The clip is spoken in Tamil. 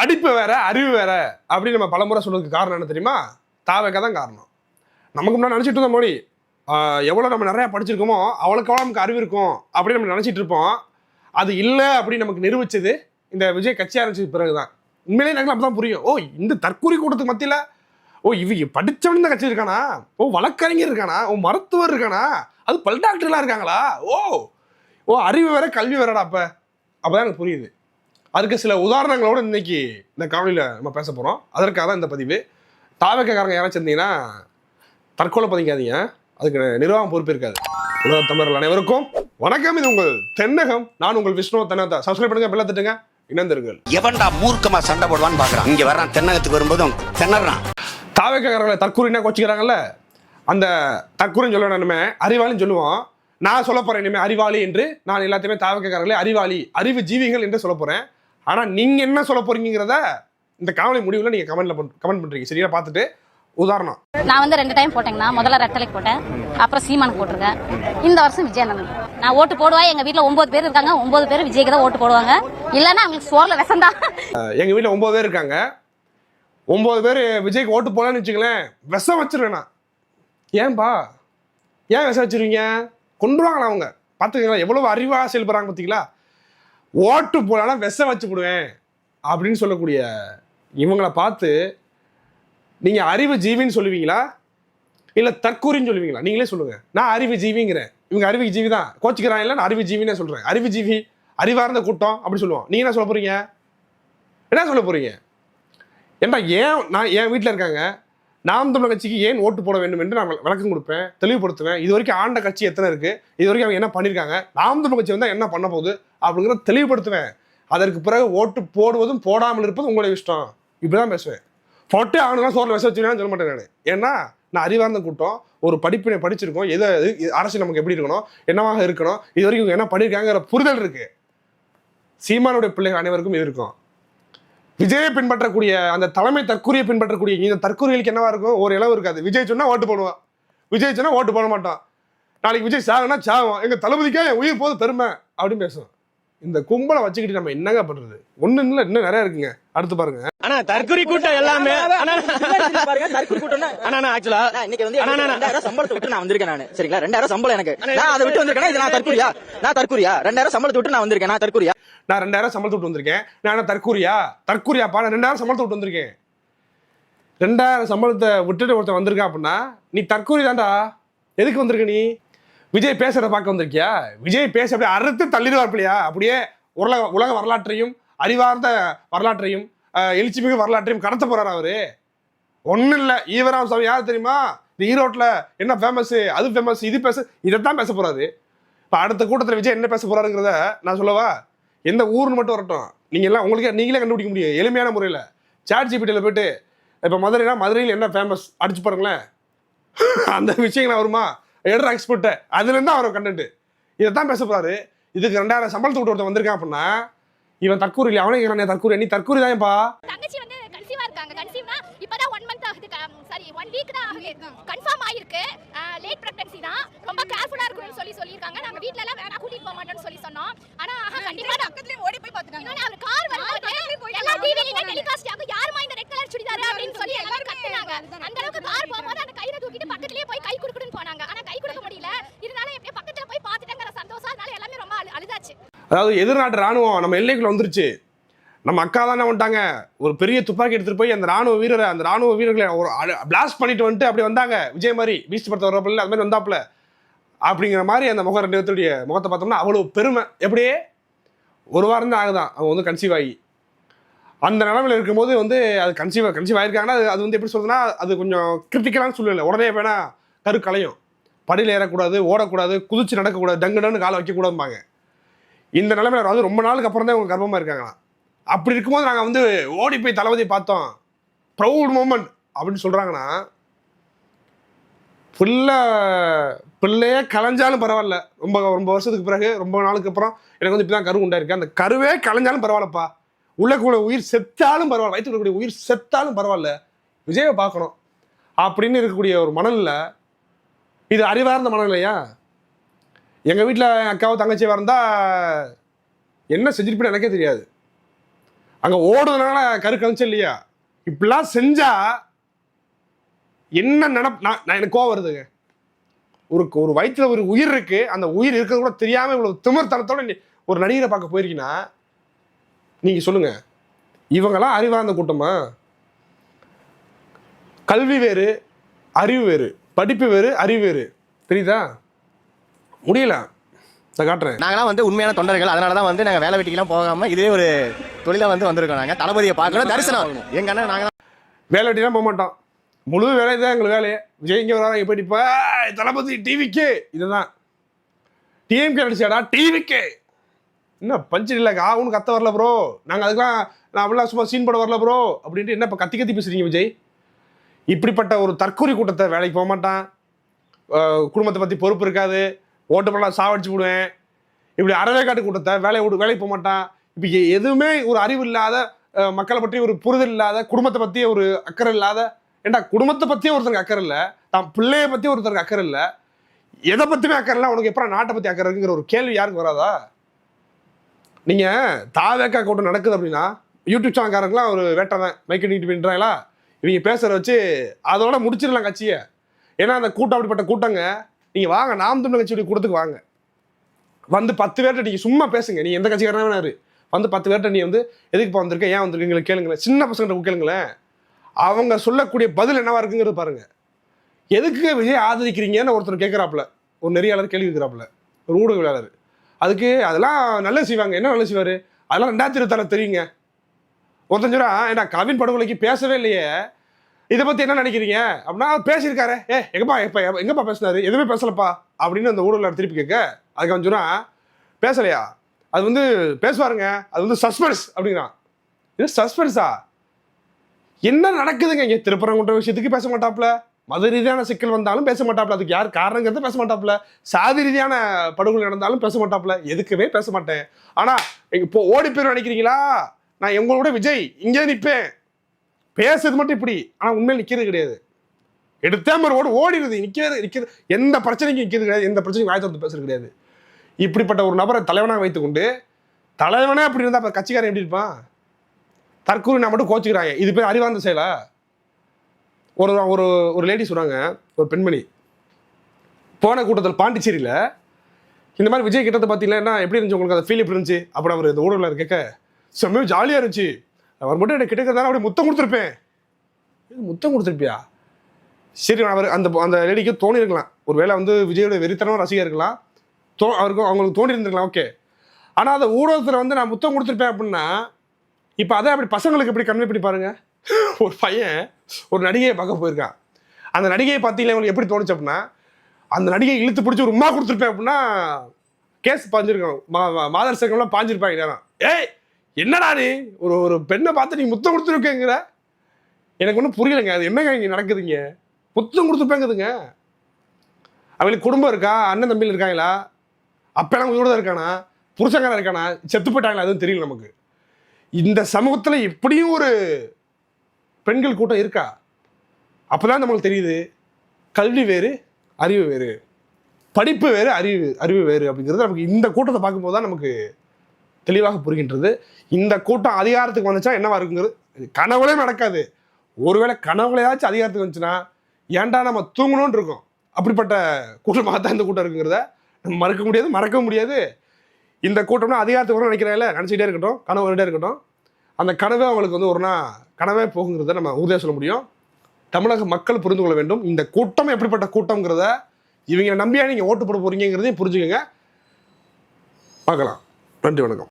படிப்பு வேற அறிவு வேற அப்படின்னு நம்ம பலமுறை சொல்றதுக்கு காரணம் என்ன தெரியுமா? தாவேக்கா தான் காரணம். நமக்கு முன்னாடி நினச்சிட்டு இருந்த மொழி எவ்வளோ நம்ம நிறையா படிச்சிருக்கோமோ அவ்வளோக்கு நமக்கு அறிவு இருக்கும் அப்படின்னு நம்ம நினச்சிட்டு இருப்போம். அது இல்லை அப்படின்னு நமக்கு நிரூபிச்சது இந்த விஜய் கட்சி ஆரம்பிச்சது பிறகு தான். உண்மையிலேயே எனக்கு அப்போ தான் புரியும். ஓ, இந்த தற்கூரி கூட்டத்துக்கு மத்தியில் இவங்க படித்தவனு தான் கட்சி இருக்கானா? வழக்கறிஞர் இருக்கானா? மருத்துவர் இருக்கானா? அது பல் டாக்டர்லாம் இருக்காங்களா? அறிவு வேற கல்வி வேறடா. அப்போதான் எனக்கு புரியுது. அதுக்கு சில உதாரணங்களோடு இன்னைக்கு இந்த காணொலியில் நம்ம பேச போகிறோம். அதற்காக தான் இந்த பதிவு. தாவேக்காரங்க யாராச்சும் இருந்தீங்கன்னா தற்கொலை பதிக்காதீங்க, அதுக்கு நிர்வாகம் பொறுப்பு இருக்காது. உலக தமிழர்கள் அனைவருக்கும் வணக்கம். இது உங்கள் தென்னகம். நான் உங்கள் விஷ்ணு தென்னகத்தை. சப்ஸ்கிரைப் பண்ணுங்க, பெல்ல தட்டுங்க, இணைந்திருங்கள். எவன்டா மூர்க்கமா சண்டை போடுவான்னு பார்க்குறான். இங்கே வர்றான், தென்னகத்துக்கு வரும்போது திணறான். தாவேக்காரர்களை தற்கூரினா கோச்சிக்கிறாங்கல்ல, அந்த தற்கூரின்னு சொல்ல வேணுமே அறிவாளின்னு சொல்லுவோம். நான் சொல்ல போகிறேன் இனிமேல் அறிவாளி என்று. நான் எல்லாத்தையுமே தாவேக்காரர்களே அறிவாளி, அறிவு ஜீவிகள் என்று சொல்ல போகிறேன். ஆனால் நீங்கள் என்ன சொல்ல போறீங்கிறத இந்த காணொலி முடிவில் நீங்கள் கமெண்ட் பண்ணுறீங்க. சரியா? பார்த்துட்டு உதாரணம். நான் 2 டைம் போட்டேங்கண்ணா. முதல்ல ரெட்டலைக்கு போட்டேன், அப்புறம் சீமானுக்கு போட்டிருக்கேன். இந்த வருஷம் விஜயநந்தன் நான் ஓட்டு போடுவேன். எங்கள் வீட்டில் 9 பேர் இருக்காங்க. 9 பேர் விஜய்க்கு தான் ஓட்டு போடுவாங்க. இல்லைன்னா அவங்களுக்கு சோர்ல விஷம் தான். எங்கள் வீட்டில் 9 பேர் இருக்காங்க. 9 பேர் விஜய்க்கு ஓட்டு போடலான்னு வச்சுங்களேன், விஷம் வச்சிருவேண்ணா. ஏன்பா ஏன் விஷம் வச்சிருவீங்க? கொண்டுருவாங்களா அவங்க? பார்த்துக்கங்களா எவ்வளவு அறிவாக செயல்படுறாங்க பார்த்தீங்களா? ஓட்டு போடலாம் விஷம் வச்சு போடுவேன் அப்படின்னு சொல்லக்கூடிய இவங்களை பார்த்து நீங்கள் அறிவு ஜீவின்னு சொல்லுவீங்களா இல்லை தற்கூரின்னு சொல்லுவீங்களா? நீங்களே சொல்லுங்கள். நான் அறிவு ஜீவிங்கிறேன், இவங்க அறிவு ஜீவி தான் கோச்சிக்கிறான். இல்லை, நான் அறிவு ஜீவினே சொல்கிறேன். அறிவு ஜீவி, அறிவார்ந்த கூட்டம் அப்படி சொல்லுவோம். நீங்கள் என்ன சொல்ல போகிறீங்க? என்ன சொல்ல போகிறீங்க? ஏன்டா நான் என் வீட்டில் இருக்காங்க, நாம் தமிழர் கட்சிக்கு ஏன் ஓட்டு போட வேண்டும் என்று நான் விளக்கம் கொடுப்பேன், தெளிவுபடுத்துவேன். இது வரைக்கும் ஆண்ட கட்சி எத்தனை இருக்குது, இது வரைக்கும் அவங்க என்ன பண்ணியிருக்காங்க, நாம் தமிழர் கட்சி வந்தால் என்ன பண்ண போகுது அப்படிங்கிறத தெளிவுபடுத்துவேன். அதற்கு பிறகு ஓட்டு போடுவதும் போடாமல் இருப்பதும் உங்களுடைய இஷ்டம். இப்படி தான் பேசுவேன். போட்டே ஆகணும்னா சோரில் விஷ வச்சுருவேன் சொல்ல மாட்டேன் நான். ஏன்னா நான் அறிவார்ந்த கூட்டம், ஒரு படிப்பினை படிச்சிருக்கோம். எது அரசியல் நமக்கு எப்படி இருக்கணும், என்னவாக இருக்கணும், இது வரைக்கும் இவங்க என்ன பண்ணியிருக்காங்கிற புரிதல் இருக்குது. சீமானுடைய பிள்ளைகள் அனைவருக்கும் இது இருக்கும். விஜயை பின்பற்றக்கூடிய அந்த தலைமை தற்கூரியை பின்பற்றக்கூடிய இந்த தற்கூரிகளுக்கு என்னவா இருக்கும்? ஒரு இளவு இருக்காது. விஜய் சொன்னா ஓட்டு போடுவான், விஜய் சொன்னா ஓட்டு போட மாட்டான். நாளைக்கு விஜய் சாகனா சாவும், எங்க தளபதிக்கா என் உயிர் போது பெருமை அப்படின்னு பேசுவோம். இந்த கும்பலை வச்சுக்கிட்டு நம்ம என்னங்க பண்றது? ஒண்ணு இல்ல, இன்னும் நிறைய இருக்குங்க. அடுத்து பாருங்க. ஆனா தற்கொலை கூட்டம் எல்லாமே சம்பளத்தை விட்டு நான் வந்திருக்கேன். நான் சரிங்களா, 2000 சம்பளம் எனக்கு. நான் அதை விட்டு வந்திருக்கேன். இது நான் தற்கூரியா? நான் தற்கூரியா? 2000 சம்பளத்தை விட்டு நான் வந்திருக்கேன். நான் தற்கூரியா? நான் 2000 சம்பளத்தை விட்டு வந்திருக்கேன். நான் தற்கூரியாப்பா? நான் 2000 சம்பளத்தை விட்டு வந்திருக்கேன். 2000 சம்பளத்தை விட்டுட்டு ஒருத்தன் வந்திருக்கான் அப்படின்னா நீ தற்கூரி தான்டா. எதுக்கு வந்திருக்க நீ? விஜய் பேசுறத பார்க்க வந்திருக்கியா? விஜய் பேச அப்படியே அறுத்து தள்ளிடுவார்ப்பலையா? அப்படியே உலக வரலாற்றையும் அறிவார்ந்த வரலாற்றையும் எழுச்சிமிகு வரலாற்றையும் கடத்த போறாரு அவரு. ஒன்றும் இல்லை, ஈவராம் சாமி யார் தெரியுமா? இந்த ஈரோட்டில் என்ன ஃபேமஸ், அது ஃபேமஸ், இது இதைத்தான் பேச போறாரு. இப்போ அடுத்த கூட்டத்தில் விஜய் என்ன பேச போறாருங்கிறத நான் சொல்லவா? எந்த ஊர்னு மட்டும் வரட்டும், நீங்களே கண்டுபிடிக்க முடியும் எளிமையான முறையில். ChatGPTயில் போயிட்டு இப்போ மதுரைனா மதுரையில் என்ன ஃபேமஸ் அடிச்சு பாருங்களேன், அந்த விஷயங்கள வருமா? எடுற எக்ஸ்பர்ட்டை அதுலேருந்து அவர் கண்டென்ட் இதைத்தான் பேச போறாரு. இதுக்கு 2000 சம்பளத்தை விட்டு ஒருத்தர் வந்திருக்கான் அப்படின்னா இவன் தற்கூரி இல்லை. அவனே தற்கூரி, நீ தற்கூரி தான்ப்பா. தங்கச்சி கன்சீவா இருக்காங்க. கன்சீவ்னா இப்பதான் 1 மந்த் ஆகுது, சாரி 1 வீக் தான் ஆகுது. கன்ஃபார்ம் ஆயிருக்கு. லேட் பிரெக்னன்சி தான். ரொம்ப கேர்ஃபுல்லா இருக்கணும்னு சொல்லிருக்காங்க. நாங்க வீட்ல எல்லாம் வேணா கூட்டிட்டு போக மாட்டோம்னு சொன்னோம். ஆனா கண்டிப்பா பக்கத்துலயே ஓடி போய் பாத்துட்டாங்க. அவர் கார் வரும்போது எல்லா டிவிலயும் டெலிகாஸ்ட் ஆகும், யாருமா இந்த ரெட் கலர் சுடிதார் அப்படின்னு சொல்லி எல்லாரும் கத்துனாங்க. அந்த அளவுக்கு கார் போகும்போது அந்த கையில தூக்கிட்டு பக்கத்துலயே போய் கை குடுக்குன்னு போனாங்க. ஆனா கை கொடுக்க முடியல. இருந்தாலும் எப்படியே பக்கத்துல போய் பாத்துட்டேங்கிற சந்தோஷம், அதனால எல்லாமே ரொம்ப அழுதாச்சு. அதாவது எதிர்நாட்டு ராணுவம் நம்ம எல்லைக்குள்ள வந்துருச்சு. நம்ம அக்கா தானே வந்துட்டாங்க, ஒரு பெரிய துப்பாக்கி எடுத்துட்டு போய் அந்த ராணுவ வீரர்களை ஒரு பிளாஸ்ட் பண்ணிட்டு வந்துட்டு அப்படி வந்தாங்க. விஜய் மாதிரி பீஸ்ட் படத்தை வரப்பில்ல, அது மாதிரி வந்தாப்புல அப்படிங்கிற மாதிரி அந்த முகம் 2 பேர்த்துடைய முகத்தை பார்த்தோம்னா அவ்வளோ பெருமை. எப்படியே ஒரு வாரம் தான் ஆகுதான் அவங்க கன்சீவ் ஆகி. அந்த நிலமையில் இருக்கும்போது அது கன்சீவ் ஆகிருக்காங்கன்னா அது எப்படி சொல்றதுன்னா, அது கொஞ்சம் கிரிட்டிக்கலான சூழ்நிலை. உடனே வேணா கரு கலையும், படியில் ஏறக்கூடாது, ஓடக்கூடாது, குதிச்சு நடக்கக்கூடாது, டங்குன்னு காலை வைக்கக்கூடாதும்பாங்க. இந்த நிலைமையில் ரொம்ப நாளுக்கு அப்புறம் தான் இவங்க கர்ப்பமாக இருக்காங்களாம். அப்படி இருக்கும்போது நாங்கள் ஓடி போய் தளபதியை பார்த்தோம், ப்ரௌட் மூமெண்ட் அப்படின்னு சொல்கிறாங்கன்னா, பிள்ளையே கலைஞ்சாலும் பரவாயில்ல. ரொம்ப வருஷத்துக்கு பிறகு, ரொம்ப நாளுக்கு அப்புறம் எனக்கு இப்படி தான் கரு உண்டாயிருக்கு. அந்த கருவே கலைஞ்சாலும் பரவாயில்லப்பா, உள்ளக்குள்ள உயிர் செத்தாலும் பரவாயில்ல, வயிற்றுக்குள்ள உயிர் செத்தாலும் பரவாயில்ல, விஜயை பார்க்கணும் அப்படின்னு இருக்கக்கூடிய ஒரு மனநிலை. இது அறிவார்ந்த மனநிலையா? எங்கள் வீட்டில் அக்காவோ தங்கச்சியாக இருந்தால் என்ன செஞ்சிருப்பேன்னு எனக்கே தெரியாது. அங்கே ஓடுறதுனால கரு கழிச்சு இல்லையா? இப்படிலாம் செஞ்சா என்ன நான் எனக்கு கோவம் வருதுங்க. ஒரு வயிற்றுல ஒரு உயிர் இருக்கு, அந்த உயிர் இருக்கிறது கூட தெரியாம இவ்வளவு திமிர்த்தனத்தோட ஒரு நடிகரை பார்க்க போயிருக்கீங்கன்னா நீங்க சொல்லுங்க, இவங்கெல்லாம் அறிவார்ந்த கூட்டமா? கல்வி வேறு, அறிவு வேறு, படிப்பு வேறு, அறிவு வேறு. தெரியுதா? முடியல. நான் காட்டுறேன். நாங்களாம் வந்து உண்மையான தொண்டர்கள், அதனால தான் வந்து நாங்கள் வேலை வெட்டிக்கெல்லாம் போகாம இதே ஒரு தொழிலாக வந்து வந்திருக்கோம். நாங்கள் தளபதியை பார்க்கணும், தரிசனம். எங்க அண்ணன் நாங்கள் வேலை வெட்டிலாம் போக மாட்டோம். முழு வேலை தான் எங்களுக்கு வேலையே. விஜய் இங்கே வராங்க, போய் இப்போ தளபதி டிவிக்கு இதுதான். டிஎம்கே நடிச்சாடா டிவிக்கு. என்ன பஞ்சு இல்லை, ஆகுன்னு கத்த வரல ப்ரோ. நாங்கள் அதுக்கெல்லாம் நான் அப்படிலாம் சும்மா சீன் போட வரல ப்ரோ அப்படின்ட்டு என்ன இப்போ கத்தி கத்தி பேசுறீங்க விஜய்? இப்படிப்பட்ட ஒரு தற்கொலை கூட்டத்தை வேலைக்கு போக மாட்டான், குடும்பத்தை பற்றி பொறுப்பு இருக்காது, ஓட்டு போடலாம் சாவடிச்சு விடுவேன், இப்படி அறவேக்காட்டு கூட்டத்தை வேலைக்கு போக மாட்டான். இப்போ எதுவுமே ஒரு அறிவு இல்லாத, மக்களை பற்றி ஒரு புரிதல் இல்லாத, குடும்பத்தை பற்றி ஒரு அக்கறை இல்லாத, ஏண்டா குடும்பத்தை பற்றியே ஒருத்தருக்கு அக்கறை இல்லை, தான் பிள்ளைய பற்றி ஒருத்தருக்கு அக்கறை இல்லை, எதை பற்றியுமே அக்கறை இல்லை, உனக்கு எப்போ நாட்டை பற்றி அக்கறை இருக்குங்கிற ஒரு கேள்வி யாருக்கு வராதா? நீங்கள் தாவேக்கா கூட்டம் நடக்குது அப்படின்னா யூடியூப் சேனல்காரங்களாம் ஒரு வேட்டை தான், மைக்கு நீட்டு பண்ணுறாங்களா, இவங்க பேசுகிற வச்சு அதோட முடிச்சிடலாம் கட்சியை. ஏன்னா அந்த கூட்டம் அப்படிப்பட்ட கூட்டங்க. நீங்கள் வாங்க, நாம் தமிழர் கட்சியுடைய கூட்டத்துக்கு வாங்க, வந்து 10 பேர்கிட்ட நீங்கள் சும்மா பேசுங்க. நீ எந்த கட்சிக்காரனா வேணாரு, வந்து 10 பேர்கிட்ட நீ வந்து எதுக்கு வந்திருக்க, ஏன் வந்திருக்கீங்களே கேளுங்களேன். சின்ன பசங்கள்கிட்ட கேளுங்களேன், அவங்க சொல்லக்கூடிய பதில் என்னவா இருக்குங்கிறது பாருங்க. எதுக்கு விஜய் ஆதரிக்கிறீங்கன்னு ஒருத்தர் கேட்குறாப்புல, ஒரு நெறியாளர் கேள்வி கேட்குறாப்புல, ஒரு ஊடகவியலாளர். அதுக்கு அதெல்லாம் நல்லது செய்வாங்க. என்ன நல்லது செய்வார்? அதெல்லாம் 2026 தெரியுங்க. ஒருத்தன் சொல்றா, ஏன்னா கவின் படுகொலைக்கு பேசவே இல்லையே, இதை பற்றி என்ன நினைக்கிறீங்க அப்படின்னா, பேசியிருக்காரு. எங்கப்பா பேசினாரு? எதுவுமே பேசலப்பா அப்படின்னு அந்த ஊடகவியலாளர் திருப்பி கேட்க, அதுக்கு அவன் சொன்னா, பேசலையா, அது வந்து பேசுவாருங்க, அது வந்து சஸ்பென்ஸ் அப்படிங்கிறான். இது சஸ்பென்ஸா? என்ன நடக்குதுங்க இங்கே? திருப்பரங்குன்ற விஷயத்துக்கு பேச மாட்டாப்புல, மத ரீதியான சிக்கல் வந்தாலும் பேச மாட்டாப்புல, அதுக்கு யார் காரணங்கிறது பேச மாட்டாப்புல, சாதி ரீதியான படுகொலை நடந்தாலும் பேச மாட்டாப்புல, எதுக்குமே பேச மாட்டேன். ஆனால் இப்போ ஓடி போய் நினைக்கிறீங்களா? நான் எங்களோட விஜய் இங்கே நிற்பேன், பேசுறது மட்டும் இப்படி, ஆனால் உண்மையில் நிற்கிறது கிடையாது. எடுத்தேன் ஓடிடுது, நிற்கிறது, எந்த பிரச்சனைக்கும் நிற்கிறது கிடையாது, எந்த பிரச்சனைக்கும் வாய் திறந்து பேசுறது கிடையாது. இப்படிப்பட்ட ஒரு நபரை தலைவனாக வைத்துக்கொண்டு, தலைவனே அப்படி இருந்தால் அப்போ கட்சிக்காரன் எப்படி இருப்பான்? தற்கூரி நான் மட்டும் கோச்சிக்கிறாங்க, இது பேர் அறிவார்ந்த செயலா? ஒரு ஒரு ஒரு லேடி சொல்கிறாங்க, ஒரு பெண்மணி போன கூட்டத்தில் பாண்டிச்சேரியில் இந்த மாதிரி விஜய் கிட்டத்தை பார்த்தீங்கன்னா எப்படி இருந்துச்சு உங்களுக்கு, அந்த ஃபீல் எப்படி இருந்துச்சு அப்படி அவர் இந்த ஊடகத்தில் கேட்க, செம்மையாக ஜாலியாக இருந்துச்சு, அவர் மட்டும் எனக்கு கிட்டக்கிறதால அப்படியே முத்தம் கொடுத்துருப்பேன். முத்தம் கொடுத்துருப்பியா? சரி, அவர் அந்த லேடிக்கு தோணி இருக்கலாம், ஒரு வேளை வந்து விஜயோட வெறித்தனமாக ரசிகர் இருக்கலாம், அவங்களுக்கு தோணி இருந்திருக்கலாம், ஓகே. ஆனால் அந்த ஊடகத்தில் வந்து நான் முத்தம் கொடுத்துருப்பேன் அப்படின்னா, இப்போ அதை அப்படி பசங்களுக்கு எப்படி கன்வே பண்ணி பாருங்க. ஒரு பையன் ஒரு நடிகையை பார்க்க போயிருக்கான், அந்த நடிகையை பார்த்தீங்கன்னா இவங்களுக்கு எப்படி தோணுச்சு அப்படின்னா, அந்த நடிகை இழுத்து பிடிச்சி ஒரு உமா கொடுத்துருப்பேன் அப்படின்னா கேஸ் பாஞ்சிருக்கான், மாதர் சங்கம்லாம் பாஞ்சிருப்பாங்க நேரம். ஏய் என்னடா நீ ஒரு பெண்ணை பார்த்து நீ முத்தம் கொடுத்துருக்கேங்கிற? எனக்கு ஒன்றும் புரியலைங்க, அது என்னங்க இங்கே நடக்குதுங்க? முத்தம் கொடுத்துருப்பேங்குதுங்க. அவங்களுக்கு குடும்பம் இருக்கா, அண்ணன் தம்பியில் இருக்காங்களா, அப்பெல்லாம் உயிரோட தான் இருக்கானா, புருஷங்காரன் இருக்கானா, செத்து போயிட்டாங்களா, அதுவும் தெரியல நமக்கு. இந்த சமூகத்தில் எப்படியும் ஒரு பெண்கள் கூட்டம் இருக்கா? அப்போதான் நம்மளுக்கு தெரியுது கல்வி வேறு, அறிவு வேறு, படிப்பு வேறு, அறிவு வேறு அப்படிங்கிறது நமக்கு இந்த கூட்டத்தை பார்க்கும்போது தான் நமக்கு தெளிவாக புரிகின்றது. இந்த கூட்டம் அதிகாரத்துக்கு வந்துச்சா என்னவா இருக்குங்கிறது கனவுலே நடக்காது. ஒருவேளை கனவுலையாச்சும் அதிகாரத்துக்கு வந்துச்சுன்னா ஏன்டா நம்ம தூங்கணும்னு இருக்கும். அப்படிப்பட்ட கூட்டமாக தான் இந்த கூட்டம் இருக்குங்கிறத நம்ம மறக்க முடியாது. இந்த கூட்டம்னா அதிகாரத்துக்கு வரும் நினைக்கிறாங்கல்ல, நினச்சிக்கிட்டே இருக்கட்டும், கனவு வந்துட்டே இருக்கட்டும். அந்த கனவே அவங்களுக்கு வந்து ஒரு நாள் கனவே போகுங்கிறத நம்ம உறுதியாக சொல்ல முடியும். தமிழக மக்கள் புரிந்து கொள்ள வேண்டும், இந்த கூட்டம் எப்படிப்பட்ட கூட்டம்ங்கிறத. இவங்க நம்பியா நீங்கள் ஓட்டு போட போகிறீங்கிறதையும் புரிஞ்சுக்கங்க. பார்க்கலாம். நன்றி, வணக்கம்.